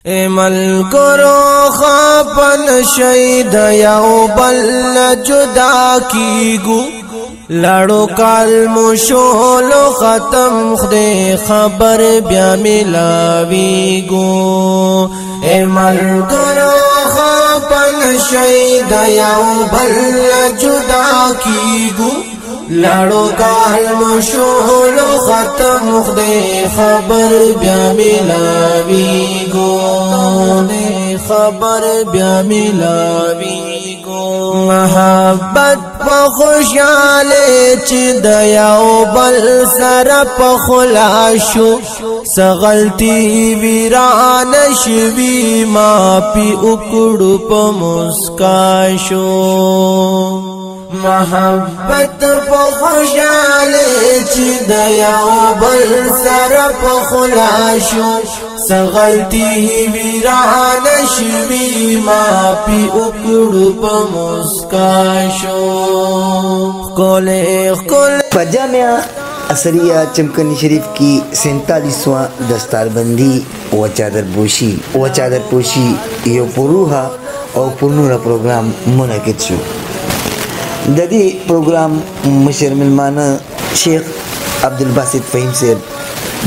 मलकरो खापन शहीद याओ बल जुदा कीगु लड़ो काल मुशोलो खत्म खुदे खबर ब्या मिलावीगु मलकरो खापन शहीद याओ बल जुदा कीगु लड़ो काल मुशोलो खत्म खुदे खबर ब्या मिलावीगु खबर ब्या मिलावीगु मोहब्बत खुशाले च दयाओ बल सर खुलाशो सगलती वीरान शिवी मापी उकड़ू प मुस्काशो मोहब्बत खुशाले च दयाओ बल सर खुलाशो सगलती वीरान शिवी मापी उकड़ू प मुस्काशो कोले जामिया असरिया चमकनी शरीफ की 47वां दस्तारबंदी व चादर पोशी यो पुरूहा और पुरनूरा प्रोग्राम मुनक़िद शो। ददी प्रोग्राम मुशर मिलमाना शेख अब्दुल बासित फ़हीम साहब,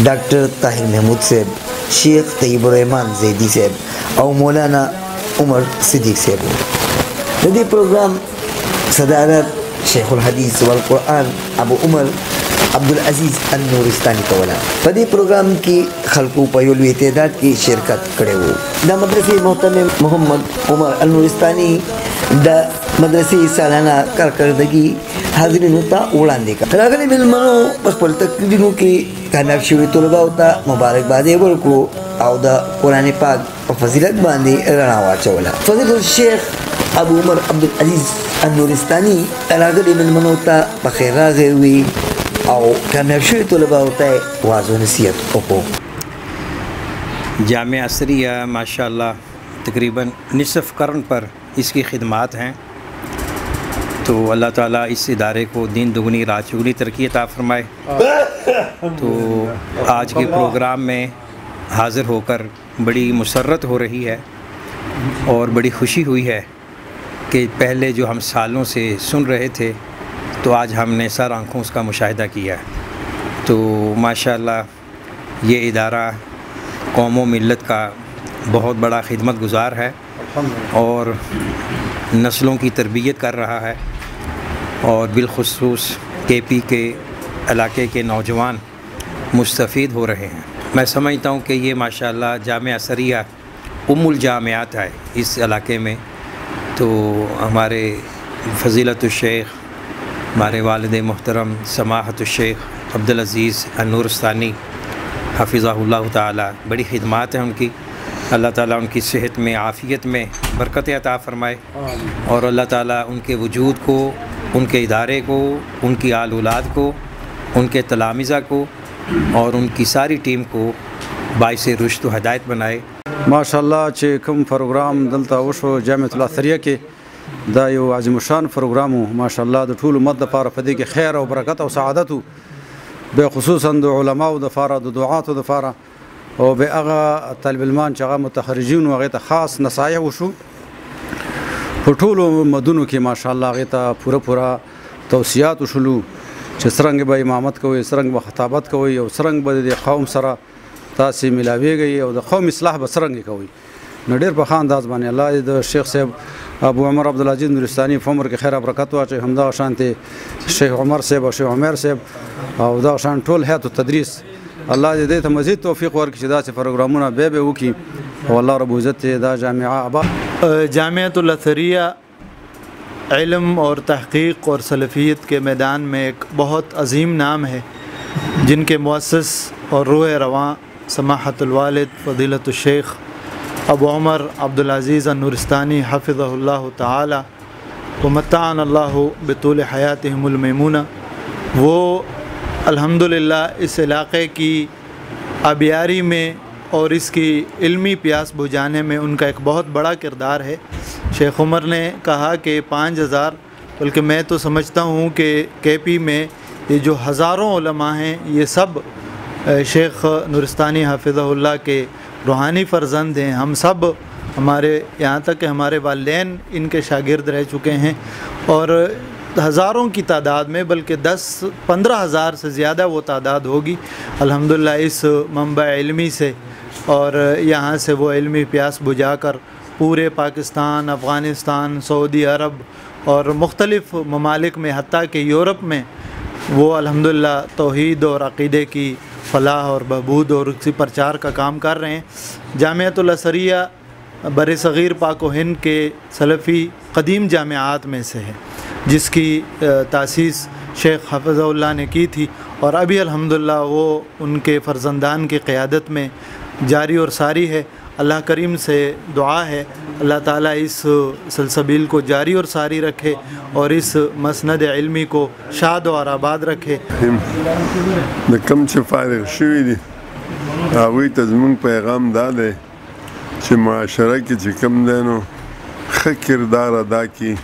डॉक्टर ताहिर महमूद साहब, शेख तैयबुर रहमान जैदी साहब और मौलाना उमर सिद्दीक साहब। ददी प्रोग्राम सदारत शेखुल हदीस वल कुरान अबू उमर अब्दुल अजीज़ अन्नूरिस्तानी कवला। पदी प्रोग्राम की खल्कू पयोलवी तादाद की शिरकत करे हो। द मदरसे मोहतरम मोहम्मद उमर अन्नूरिस्तानी द मदरसे सालाना कारकर्दगी हाजिरीन होता उड़ाने का रागले मिलमनो पखपल तकरीरों की कामयाब शुरू तलबा होता मुबारकबाद एवल को आउदा कुरान पाक और फजीलत बांधी रनावा चवला। फजील शेख अबू उमर अब्दुल अजीज़ अन्नूरिस्तानी रागले मिलमनो होता बखैरा हुई और कामयाब शुरू तलबा होता है वाज़ नसीहत ओको। जामिया असरिया माशाअल्लाह तकरीबन निसफ़ कर्न पर इसकी खिदमात हैं। तो अल्लाह ताला इस इदारे को दीन दुगनी रात चुगनी तरक्की अता फ़रमाए। तो आज के प्रोग्राम में हाज़िर होकर बड़ी मुसर्रत हो रही है और बड़ी खुशी हुई है कि पहले जो हम सालों से सुन रहे थे तो आज हमने सर आँखों उसका मुशाहिदा किया है। तो माशाअल्लाह ये इदारा कौम व मिल्लत का बहुत बड़ा खिदमत गुज़ार है और नस्लों की तरबियत कर रहा है और बिलखुसूस KP के इलाके के नौजवान मुस्तफ़ीद हो रहे हैं। मैं समझता हूँ कि ये माशाअल्लाह जामिया असरिया उम्मुल जामियात है इस इलाके में। तो हमारे फ़ज़ीलतुश शेख हमारे वालिद मोहतरम समाहतुश शेख अब्दुल अज़ीज़ अन्नूरिस्तानी हफ़िज़हुल्लाह ताला बड़ी खिदमात हैं उनकी। अल्लाह ताला उनकी सेहत में आफ़ियत में बरकत अता फ़रमाए और अल्लाह ताला उनके वजूद को, उनके इदारे को, उनकी आल औलाद को, उनके तलामिज़ा को और उनकी सारी टीम को बाइस रुश्द व हदायत बनाए। माशाअल्लाह चे कम प्रोग्राम दलता वशो जामिया असरिया के दा यो आज़िमुशान प्रोग्राम हो। माशाअल्लाह द ठूल उम्मत दफ़ारा पदी के खैर और बरकत और सआदत हो बेखुसूसन द उलमा दफ़ारा द दुआत दफ़ारा और बे आगा तालिब इल्मान चागा मुतखर्रिजीन वगैरह ख़ास नसाया वशु फटूल मदुनु के माशाअल्लाह गैता पूरा तौसियात उशलू सरंग ब इमामत को सरंग ब खताबत को और सरंग ब कौम सरा तासी मिलावे गई और कौम इस्लाह बसरंग को नडेर पखा अंदाज बाने अल्लाह शेख साहब अबू उमर अब्दुल अजीज़ नूरिस्तानी फ़मर के खैर बरकत वाचे हमदा शांति शेख उमर साहब और शेख उमर साहब और दा शान टोल है तो तदरीस अल्लाह दे तो मज़ीद तौफ़ीक़ वर्क शिदा से प्रोग्रामुना बे की और अल्लाह रब्बुल इज़्ज़त दा जामिया आबा जामियातुल असरिया इल्म और तहक़ीक़ और सलफ़ियत के मैदान में एक बहुत अज़ीम नाम है जिनके मुअस्सिस और रूह रवां समाहतुल वालिद फ़ज़ीलतुश शेख अबू उमर अब्दुल अज़ीज़ अन्नूरिस्तानी हफ़िज़हुल्लाह ताला व मत्ताअना अल्लाहु बितूल हयातिहिमुल मयमूना। वो अल्हम्दुलिल्लाह इस इलाक़े की आबियारी में और इसकी इल्मी प्यास बुझाने में उनका एक बहुत बड़ा किरदार है। शेख उमर ने कहा कि 5000 बल्कि मैं तो समझता हूँ कि KP में ये जो हज़ारों उलमा हैं ये सब शेख नूरिस्तानी हफ़िज़हुल्लाह के रूहानी फ़र्जंद हैं। हम सब, हमारे यहाँ तक कि हमारे वालिदैन इनके शागिर्द रह चुके हैं और हज़ारों की तादाद में, बल्कि 10-15 हज़ार से ज़्यादा वो तादाद होगी अल्हम्दुलिल्लाह इस मंबा इल्मी से। और यहाँ से वो इल्मी प्यास बुझाकर पूरे पाकिस्तान, अफ़गानिस्तान, सऊदी अरब और मुख्तलिफ़ ममालिक में, हत्ता कि यूरोप में वो अल्हम्दुलिल्लाह तौहीद और अक़ीदे की फ़लाह और बहबूद और उसी प्रचार का काम कर रहे हैं। जामिअतुल असरिया बर सग़ीर पाक व हिंद के सलफ़ी क़दीम जामियात में से है, जिसकी तासीस शेख हफ़िज़हुल्लाह ने की थी और अभी अल्हम्दुलिल्लाह वो उनके फ़र्जंदान की क़यादत में जारी और सारी है। अल्लाह करीम से दुआ है अल्लाह ताला इस सलसबील को जारी और सारी रखे और इस मसनद इल्मी को शाद और आबाद रखे। कम से फारिग शुवी दी आवी तज़मुन पैगाम दादे कि माशरा की चिकम देनो ख किरदार अदा की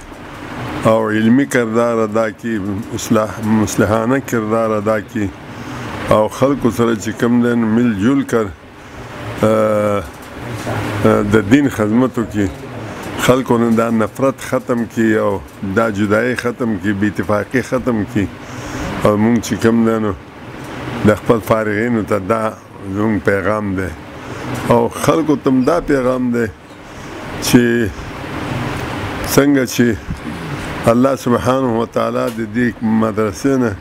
और इल्मी किरदार अदा की, मुस्लिहाना किरदार अदा की और खल्क़ सर चिकम देन मिलजुल कर द दीन खदमतों की, खल्क़ ने दा नफ़रत ख़त्म की और दा जुदाई ख़त्म की, बेइत्तेफ़ाक़ी ख़त्म की और मुंग चिकम देनो दखपल फारिगीन ता दा ज़ुंग पैगाम दे और खल्क़ तुम दा पैगाम दे कि संग ची अल्लाह सुब्हानहु व तआला दी मदरसे ने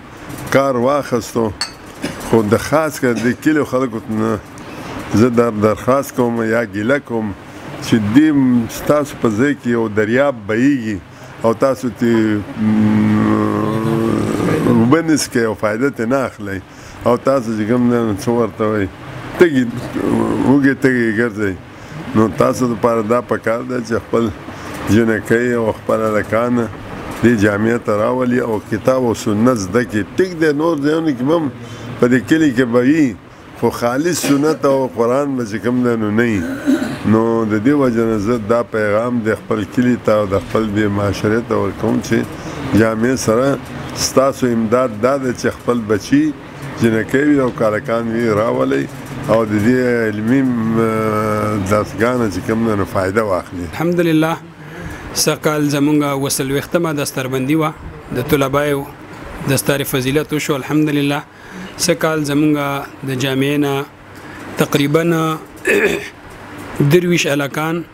कार वाखस्तो खुद ख़ास कर दी किलो खल्क़ न ज़दर दरख्वास्त कोम या गिला कोम कि दी तासु पे ज़े की और दरियाब बहीगी और तासु ती उबनिस के और फ़ायदे ते ना अखलाई और तासु जिगम ने सोवर तो वही तगी उगे तगी गर्जे नो तासु तो पारदा पकार दे चखपल जिन्हें कई और खपल लकान दी जामिया तरावली और किताब और सुन्नत दकी टिक दे नोर दे उन्हीं की मम पदे किली के बही खो खालिस सुन्नत और कुरान में जिकम दे नो नहीं नो दे दी वजह नज़र दा पैगाम दे खपल किली ता और खपल भी माशरे ता और कौन चे जामिया सरा स्तासु इमदाद दादे चखपल बची जिन्हें कई और कारकान भी रावली और दे इल्मी दस्तगान जिकम दे नो फ़ायदा वाखली। अल्हम्दुलिल्लाह सकाल जमुंगा वसल वख्तमा दस्तरबंदी वा द तुलबाए दस्तार फजीलत वशो अल्हम्दुलिल्लाह सकाल जमुंगा द जामियाना तकरीबन 23 अलकान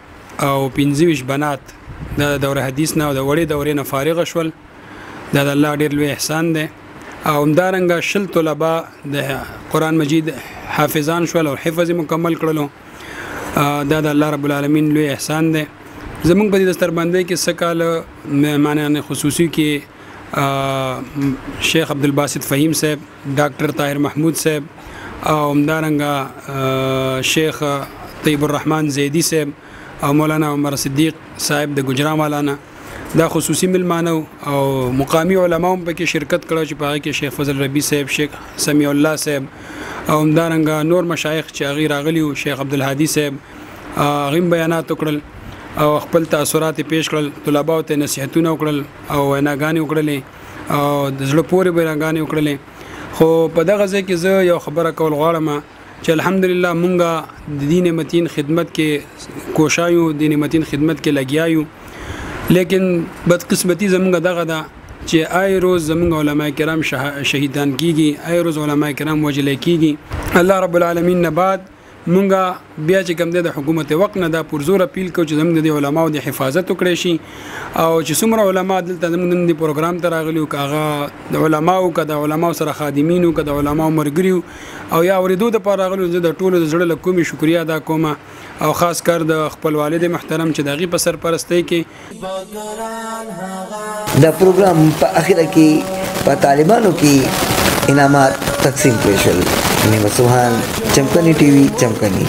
और 25 बनात द दौर हदीस ना द वड़ी दौरे न फारिग शवल द अल्लाह ډیر لوی احسان ده او همدارنګه شل طلبا د قرآن مجید حافظان شول او حفظ مکمل کړلو دا د الله رب العالمین لوی احسان ده. زمونږ په دې دستربندۍ کې سکال مهمانان خصوصي کې شیخ عبدالباسط فهیم صاحب، ډاکټر طاهر محمود صاحب او همدارنګه شیخ طیب الرحمن زیدی صاحب او مولانا عمر صدیق صاحب د گجرا مولانا دا خصوصي ملمانو او مقامی علماء هم پکې شرکت کړو چې په هغه کې شیخ فضل ربی صاحب، شیخ سمیع الله صاحب او همدارنګه نور مشایخ چې هغه راغلي وو، شیخ عبدالهادي صاحب هغه بیانات وکړل او خپل تاثرات پیش کړل، طلباو ته نصیحتونه وکړل او ویناګانې وکړلې او د زړه پورې ویناګانې وکړلې. خو په دغه ځای کې زه یو خبره کول غواړم چې الحمدلله مونږ د دین متین خدمت کې کوشایو، دین متین خدمت کې لګیایو، لیکن بدقسمتی زمونږ دغه ده چې آی روز زمونږ علماء کرام شهیدان کیږي، آی روز علماء کرام وجل کیږي. الله رب العالمین نه بعد مونږ بیا چې کوم د حکومت وقت نه دا پرزور اپیل کو چې زموږ د علماو د حفاظت وکړي شي او چې څومره علما دلته زموږ د پروګرام ته راغلي او کاغه د علماو که د علماو سره خادمینو که د علماو مرګریو او یا اوریدو د پر راغلو زه د ټولو د زړه له کومې شکریا ادا کوم او خاص کر د خپل والد محترم چې دغه په سرپرستی کې دا پروګرام په اخر کې په طالبانو کې انعامات تقسیم کړل. نیمه سبحان، چمکنی ټي وي، چمکنی.